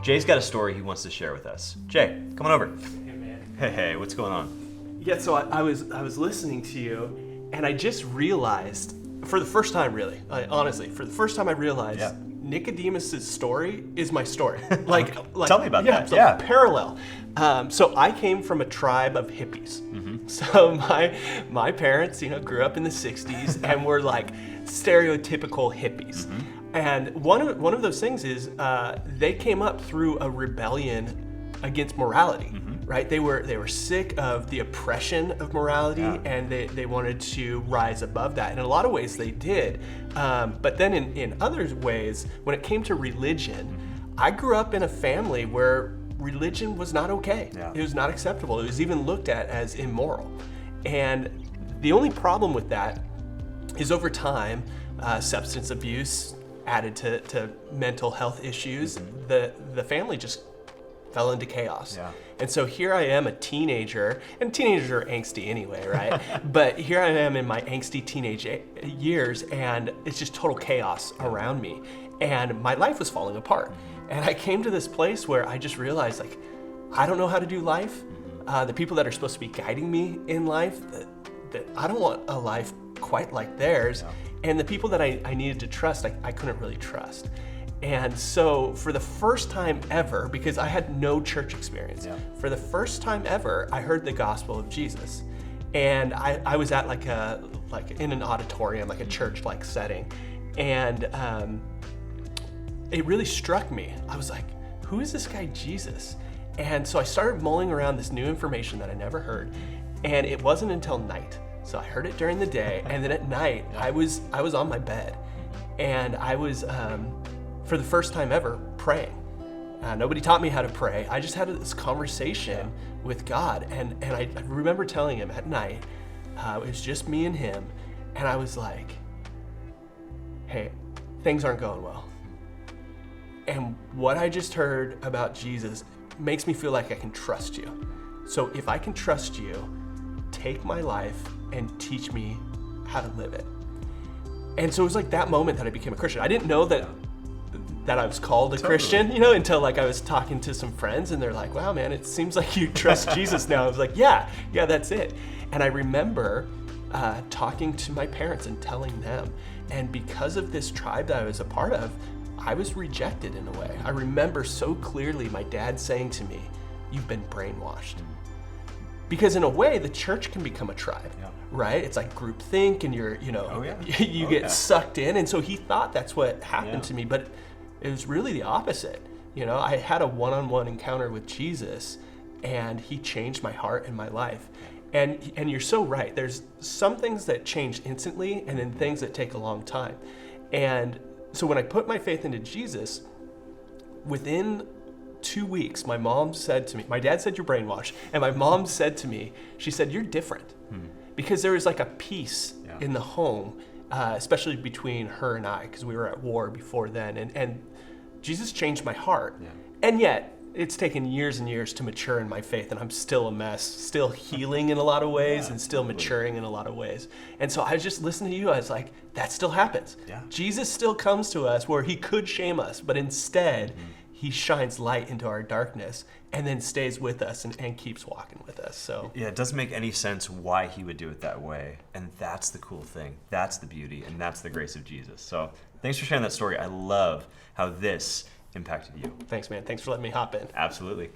Jay's got a story he wants to share with us. Jay, come on over. Hey, man. Hey, what's going on? Yeah, so I was listening to you, and I just realized, for the first time, really, honestly, for the first time I realized Nicodemus' story is my story. Like Tell me about that. So Yeah. parallel. So I came from a tribe of hippies. Mm-hmm. So my parents, grew up in the 60s and were like stereotypical hippies. Mm-hmm. And one of those things is they came up through a rebellion against morality. Mm-hmm. Right? They were sick of the oppression of morality, and they wanted to rise above that. And in a lot of ways they did. But then in other ways, when it came to religion, I grew up in a family where religion was not okay. Yeah. It was not acceptable. It was even looked at as immoral. And the only problem with that is over time, substance abuse added to mental health issues. Mm-hmm. The family just fell into chaos. Yeah. And so here I am, a teenager, and teenagers are angsty anyway, right? But here I am in my angsty teenage years, and it's just total chaos around me. And my life was falling apart. And I came to this place where I just realized, like, I don't know how to do life. The people that are supposed to be guiding me in life, that I don't want a life quite like theirs. Yeah. And the people that I needed to trust, I couldn't really trust. And so for the first time ever, because I had no church experience, for the first time ever, I heard the gospel of Jesus. And I was at like in an auditorium, like a church-like setting. And it really struck me. I was like, who is this guy Jesus? And so I started mulling around this new information that I never heard. And it wasn't until night. So I heard it during the day. And then at night, I was on my bed. And I was, for the first time ever, praying. Nobody taught me how to pray. I just had this conversation with God. And I remember telling him at night, it was just me and him. And I was like, hey, things aren't going well. And what I just heard about Jesus makes me feel like I can trust you. So if I can trust you, take my life and teach me how to live it. And so it was like that moment that I became a Christian. I didn't know that I was called a Christian, until like I was talking to some friends and they're like, wow, man, it seems like you trust Jesus now. I was like, yeah, that's it. And I remember talking to my parents and telling them. And because of this tribe that I was a part of, I was rejected in a way. I remember so clearly my dad saying to me, you've been brainwashed. Because in a way, the church can become a tribe, right? It's like groupthink and you're, you get sucked in. And so he thought that's what happened to me, but it was really the opposite. I had a one-on-one encounter with Jesus and he changed my heart and my life. And you're so right. There's some things that change instantly and then things that take a long time. And so when I put my faith into Jesus, within 2 weeks, my mom said to me, my dad said, you're brainwashed. And my mom said to me, she said, you're different. Because there was like a peace in the home, especially between her and I, because we were at war before then. And Jesus changed my heart. Yeah. And yet, it's taken years and years to mature in my faith, and I'm still a mess, still healing in a lot of ways and still maturing in a lot of ways. And so I was just listening to you, I was like, that still happens. Yeah. Jesus still comes to us where he could shame us, but instead, he shines light into our darkness and then stays with us and keeps walking with us. So yeah, it doesn't make any sense why he would do it that way. And that's the cool thing. That's the beauty, and that's the grace of Jesus. So thanks for sharing that story. I love how this impacted you. Thanks, man. Thanks for letting me hop in. Absolutely.